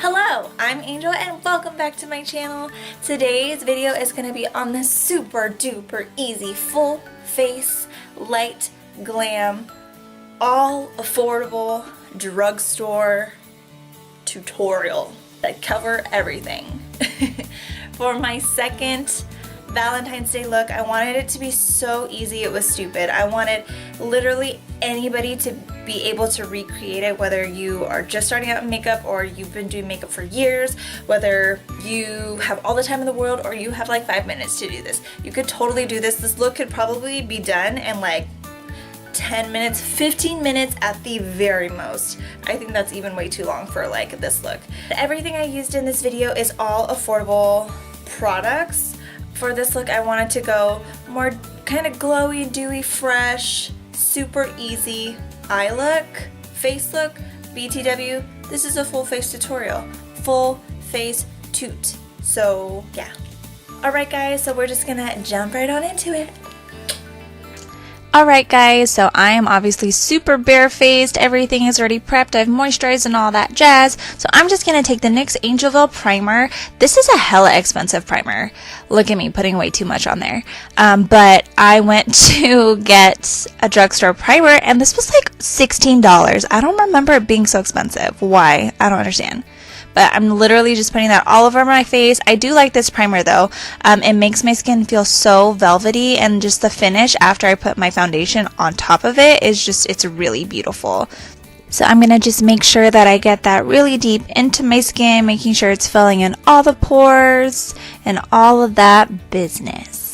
Hello, I'm Angel and welcome back to my channel. Today's video is going to be on this super duper easy full face light glam all affordable drugstore tutorial that cover everything. For my second Valentine's Day look, I wanted it to be so easy it was stupid. I wanted literally anybody to be able to recreate it, whether you are just starting out in makeup or you've been doing makeup for years, whether you have all the time in the world or you have like 5 minutes to do this. You could totally do this. This look could probably be done in like 10 minutes, 15 minutes at the very most. I think that's even way too long for like this look. Everything I used in this video is all affordable products. For this look, I wanted to go more kind of glowy, dewy, fresh, super easy eye look, face look, BTW. This is a full face tutorial, full face toot. So yeah. Alright guys, so we're just gonna jump right on into it. Alright guys, so I am obviously super barefaced, everything is already prepped, I've moisturized and all that jazz, so I'm just going to take the NYX Angelville primer. This is a hella expensive primer. Look at me putting way too much on there. But I went to get a drugstore primer and this was like $16. I don't remember it being so expensive. Why? I don't understand. But I'm literally just putting that all over my face. I do like this primer though. It makes my skin feel so velvety, and just the finish after I put my foundation on top of it is just, it's really beautiful. So I'm going to just make sure that I get that really deep into my skin, making sure it's filling in all the pores and all of that business.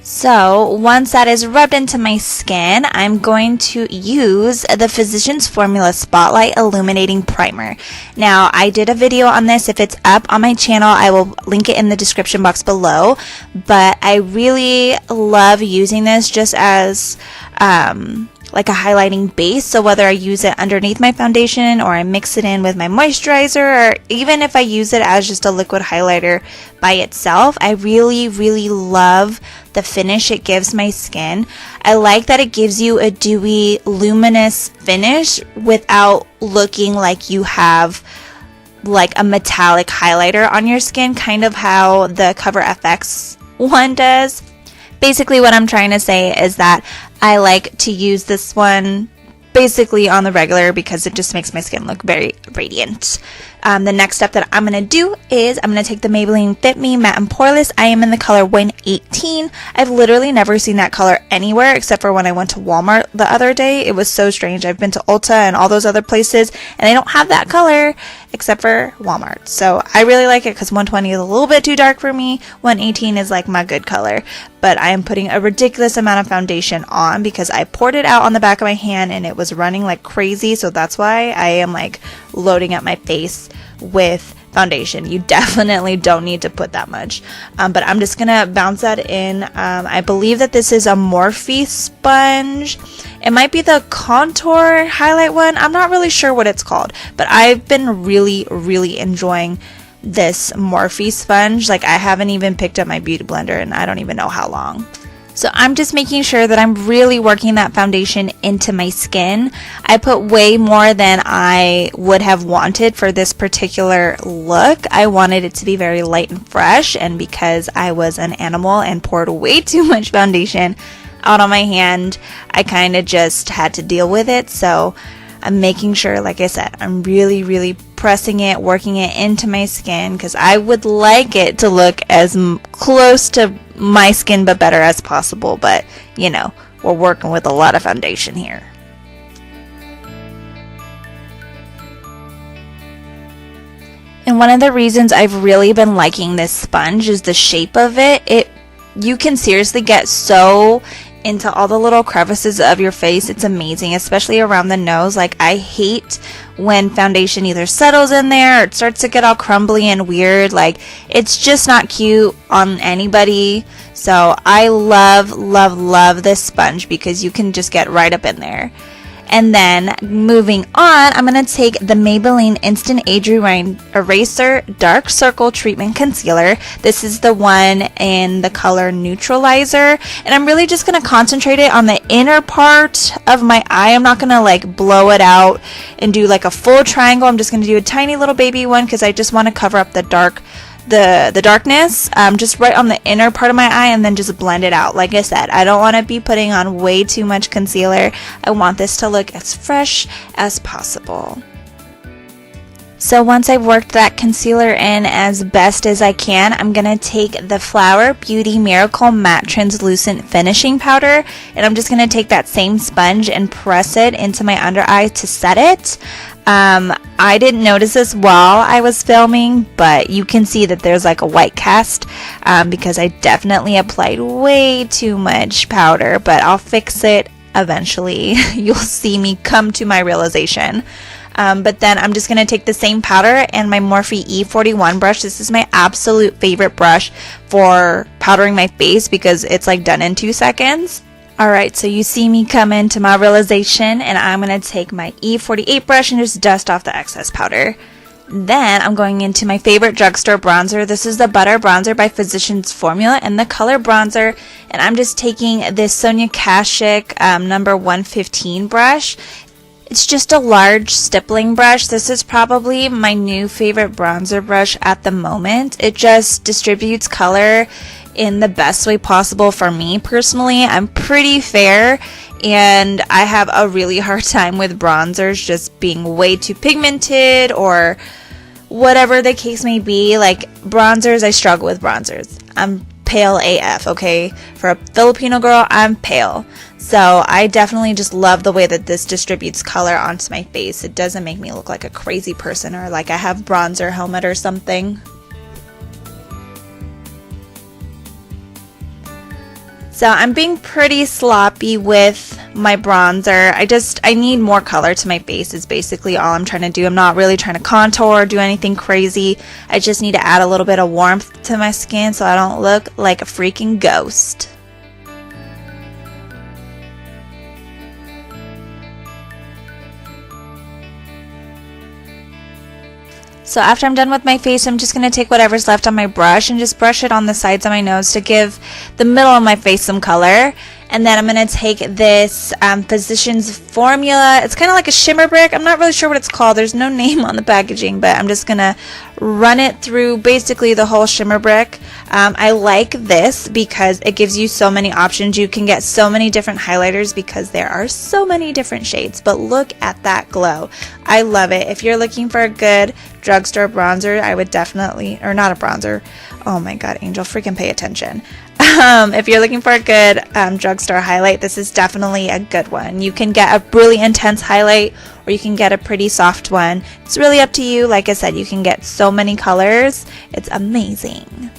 So once that is rubbed into my skin, I'm going to use the Physicians Formula Spotlight Illuminating Primer. Now, I did a video on this. If it's up on my channel, I will link it in the description box below. But I really love using this just as like a highlighting base. So whether I use it underneath my foundation or I mix it in with my moisturizer, or even if I use it as just a liquid highlighter by itself, I really love the finish it gives my skin. I like that it gives you a dewy, luminous finish without looking like you have like a metallic highlighter on your skin, kind of how the Cover FX one does. Basically what I'm trying to say is that I like to use this one basically on the regular because it just makes my skin look very radiant. The next step that I'm going to do is I'm going to take the Maybelline Fit Me Matte and Poreless. I am in the color 118. I've literally never seen that color anywhere except for when I went to Walmart the other day. It was so strange. I've been to Ulta and all those other places and they don't have that color except for Walmart. So I really like it because 120 is a little bit too dark for me. 118 is like my good color. But I am putting a ridiculous amount of foundation on because I poured it out on the back of my hand and it was running like crazy. So that's why I am like loading up my face with foundation. You definitely don't need to put that much. But I'm just gonna bounce that in. I believe that this is a Morphe sponge. It might be the contour highlight one. I'm not really sure what it's called, but I've been really enjoying this Morphe sponge. Like, I haven't even picked up my beauty blender and I don't even know how long. So I'm just making sure that I'm really working that foundation into my skin. I put way more than I would have wanted for this particular look. I wanted it to be very light and fresh, and because I was an animal and poured way too much foundation out on my hand, I kind of just had to deal with it. So I'm making sure, like I said, I'm really pressing it, working it into my skin, because I would like it to look as close to my skin but better as possible. But you know, we're working with a lot of foundation here. And one of the reasons I've really been liking this sponge is the shape of it. You can seriously get so into all the little crevices of your face. It's amazing, especially around the nose. Like, I hate when foundation either settles in there or it starts to get all crumbly and weird. Like, it's just not cute on anybody. So I love this sponge because you can just get right up in there. And then moving on, I'm going to take the Maybelline Instant Age Rewind Eraser Dark Circle Treatment Concealer. This is the one in the color Neutralizer. And I'm really just going to concentrate it on the inner part of my eye. I'm not going to like blow it out and do like a full triangle. I'm just going to do a tiny little baby one because I just want to cover up the darkness just right on the inner part of my eye, and then just blend it out. Like I said, I don't want to be putting on way too much concealer. I want this to look as fresh as possible. So once I've worked that concealer in as best as I can, I'm going to take the Flower Beauty Miracle Matte Translucent Finishing Powder, and I'm just going to take that same sponge and press it into my under eye to set it. I didn't notice this while I was filming, but you can see that there's like a white cast because I definitely applied way too much powder, but I'll fix it eventually. You'll see me come to my realization. But then I'm just going to take the same powder and my Morphe E41 brush. This is my absolute favorite brush for powdering my face because it's like done in 2 seconds. Alright, so you see me come into my realization, and I'm going to take my E48 brush and just dust off the excess powder. Then I'm going into my favorite drugstore bronzer. This is the Butter Bronzer by Physicians Formula in the color bronzer. And I'm just taking this Sonia Kashuk number 115 brush. It's just a large stippling brush. This is probably my new favorite bronzer brush at the moment. It just distributes color in the best way possible for me personally. I'm pretty fair, and I have a really hard time with bronzers just being way too pigmented or whatever the case may be. Like bronzers, I struggle with bronzers. I'm pale AF, okay? For a Filipino girl, I'm pale. So I definitely just love the way that this distributes color onto my face. It doesn't make me look like a crazy person or like I have bronzer helmet or something. So I'm being pretty sloppy with my bronzer. I need more color to my face is basically all I'm trying to do. I'm not really trying to contour or do anything crazy. I just need to add a little bit of warmth to my skin so I don't look like a freaking ghost. So after I'm done with my face, I'm just going to take whatever's left on my brush and just brush it on the sides of my nose to give the middle of my face some color. And then I'm going to take this Physicians Formula. It's kind of like a shimmer brick. I'm not really sure what it's called. There's no name on the packaging, but I'm just going to run it through basically the whole shimmer brick. I like this because it gives you so many options. You can get so many different highlighters because there are so many different shades. But look at that glow. I love it. If you're looking for a good drugstore bronzer, I would definitely, or not a bronzer. Oh my God, Angel, freaking pay attention. If you're looking for a good drugstore highlight, this is definitely a good one. You can get a really intense highlight or you can get a pretty soft one. It's really up to you. Like I said, you can get so many colors. It's amazing.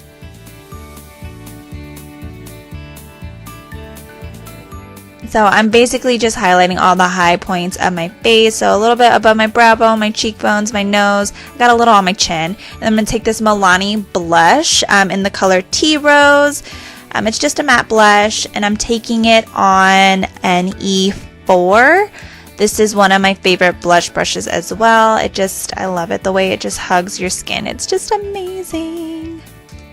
So I'm basically just highlighting all the high points of my face. So a little bit above my brow bone, my cheekbones, my nose. I got a little on my chin. And I'm going to take this Milani blush in the color Tea Rose. It's just a matte blush, and I'm taking it on an E4. This is one of my favorite blush brushes as well. I love it, the way it just hugs your skin. It's just amazing.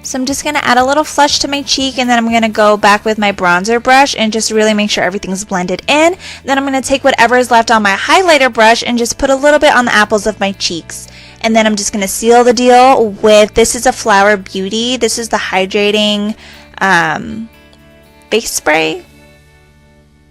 So I'm just going to add a little flush to my cheek, and then I'm going to go back with my bronzer brush and just really make sure everything's blended in. Then I'm going to take whatever is left on my highlighter brush and just put a little bit on the apples of my cheeks. And then I'm just going to seal the deal with, this is a Flower Beauty. This is the hydrating face spray.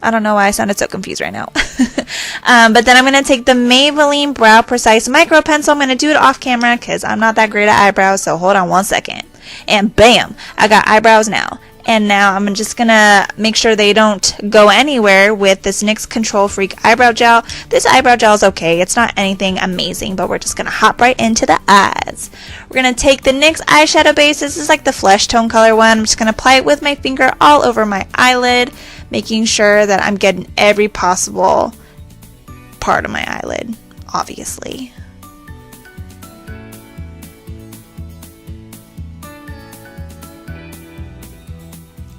I don't know why I sounded so confused right now. But then I'm going to take the Maybelline Brow Precise Micro Pencil. I'm going to do it off camera because I'm not that great at eyebrows, so hold on one second. And bam, I got eyebrows now. And now I'm just going to make sure they don't go anywhere with this NYX Control Freak Eyebrow Gel. This eyebrow gel is okay. It's not anything amazing, but we're just going to hop right into the eyes. We're going to take the NYX eyeshadow base. This is like the flesh tone color one. I'm just going to apply it with my finger all over my eyelid, making sure that I'm getting every possible part of my eyelid, obviously.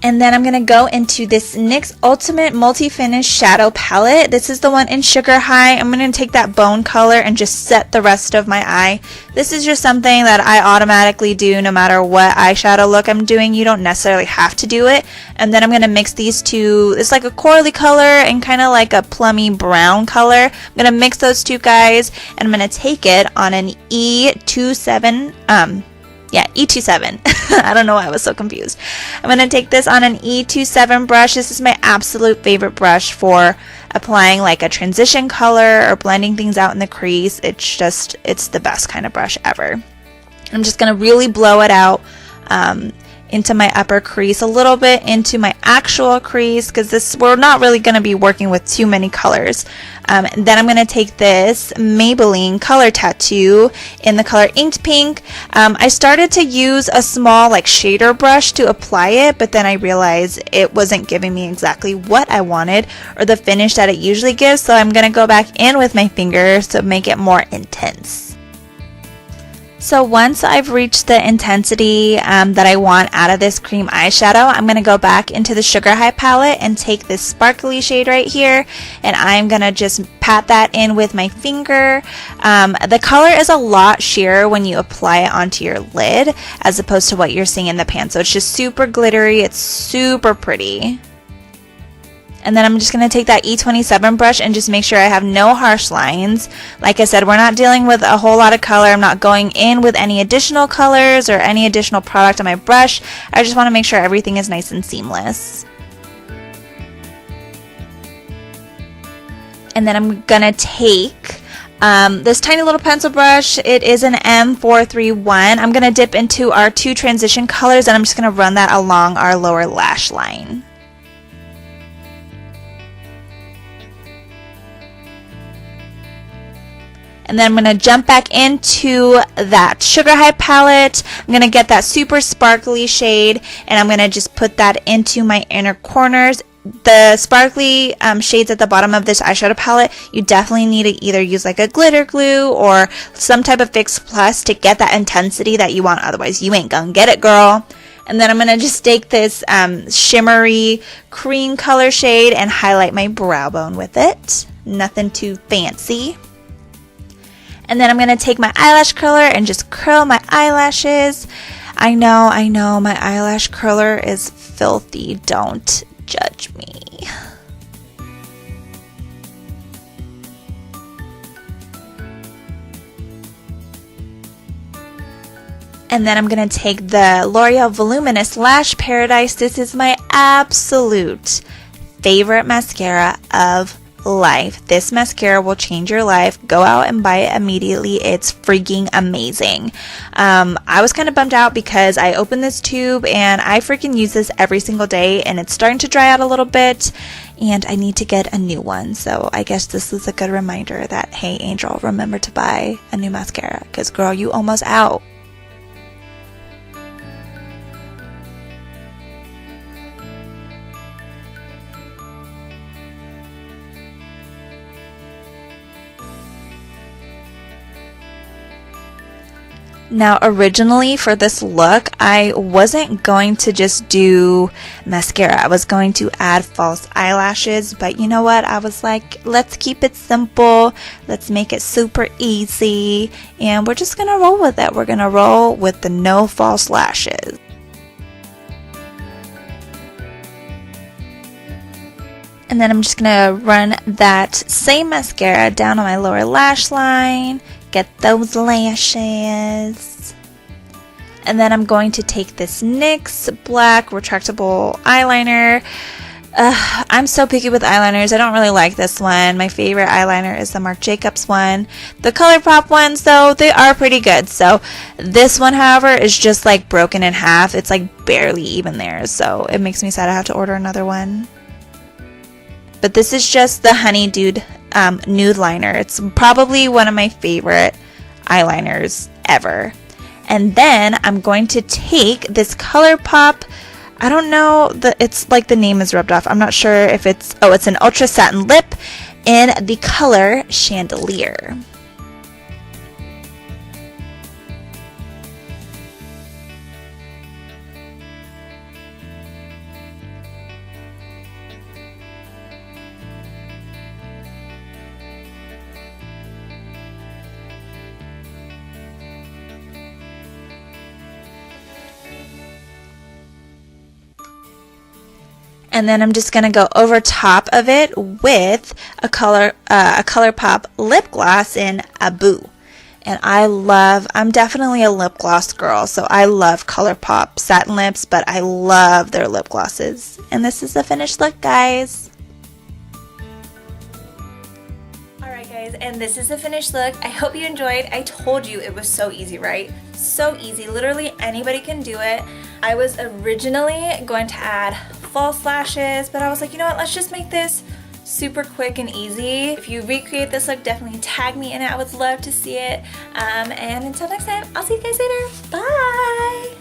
And then I'm going to go into this NYX Ultimate Multi-Finish Shadow Palette. This is the one in Sugar High. I'm going to take that bone color and just set the rest of my eye. This is just something that I automatically do no matter what eyeshadow look I'm doing. You don't necessarily have to do it. And then I'm going to mix these two. It's like a corally color and kind of like a plummy brown color. I'm going to mix those two guys, and I'm going to take it on an E27, E27. I don't know why I was so confused. I'm going to take this on an E27 brush. This is my absolute favorite brush for applying like a transition color or blending things out in the crease. It's the best kind of brush ever. I'm just going to really blow it out into my upper crease, a little bit into my actual crease, because we're not really going to be working with too many colors. Then I'm going to take this Maybelline Color Tattoo in the color Inked Pink. I started to use a small like shader brush to apply it, but then I realized it wasn't giving me exactly what I wanted or the finish that it usually gives, so I'm going to go back in with my fingers to make it more intense. So once I've reached the intensity that I want out of this cream eyeshadow, I'm going to go back into the Sugar High palette and take this sparkly shade right here, and I'm going to just pat that in with my finger. The color is a lot sheerer when you apply it onto your lid as opposed to what you're seeing in the pan. So it's just super glittery. It's super pretty. And then I'm just going to take that E27 brush and just make sure I have no harsh lines. Like I said, we're not dealing with a whole lot of color. I'm not going in with any additional colors or any additional product on my brush. I just want to make sure everything is nice and seamless. And then I'm going to take this tiny little pencil brush. It is an M431. I'm going to dip into our two transition colors, and I'm just going to run that along our lower lash line. And then I'm going to jump back into that Sugar High palette. I'm going to get that super sparkly shade, and I'm going to just put that into my inner corners. The sparkly shades at the bottom of this eyeshadow palette, you definitely need to either use like a glitter glue or some type of Fix Plus to get that intensity that you want. Otherwise, you ain't gonna get it, girl. And then I'm going to just take this shimmery cream color shade and highlight my brow bone with it. Nothing too fancy. And then I'm going to take my eyelash curler and just curl my eyelashes. I know, my eyelash curler is filthy. Don't judge me. And then I'm going to take the L'Oreal Voluminous Lash Paradise. This is my absolute favorite mascara of life. This mascara will change your life. Go out and buy it immediately. It's freaking amazing. I was kind of bummed out because I opened this tube and I freaking use this every single day, and it's starting to dry out a little bit, and I need to get a new one. So I guess this is a good reminder that, hey Angel, remember to buy a new mascara, because girl, you almost out. Now, originally for this look, I wasn't going to just do mascara. I was going to add false eyelashes, but you know what? I was like, let's keep it simple. Let's make it super easy, and we're just going to roll with it. We're going to roll with the no false lashes. And then I'm just going to run that same mascara down on my lower lash line. Get those lashes. And then I'm going to take this NYX black retractable eyeliner. I'm so picky with eyeliners. I don't really like this one. My favorite eyeliner is the Marc Jacobs one. The ColourPop ones, though, they are pretty good. So this one, however, is just like broken in half. It's like barely even there. So it makes me sad I have to order another one. But this is just the Honey Dude nude liner. It's probably one of my favorite eyeliners ever. And then I'm going to take this ColourPop. I don't know, it's like the name is rubbed off. I'm not sure if it's an Ultra Satin Lip in the color Chandelier. and then I'm just gonna go over top of it with a ColourPop lip gloss in Abu. And I'm definitely a lip gloss girl, so I love ColourPop satin lips, but I love their lip glosses. And this is the finished look, guys. Alright guys, and this is the finished look. I hope you enjoyed. I told you it was so easy, right? So easy. Literally anybody can do it. I was originally going to add false lashes, but I was like, you know what, let's just make this super quick and easy. If you recreate this look, definitely tag me in it. I would love to see it. And until next time, I'll see you guys later. Bye!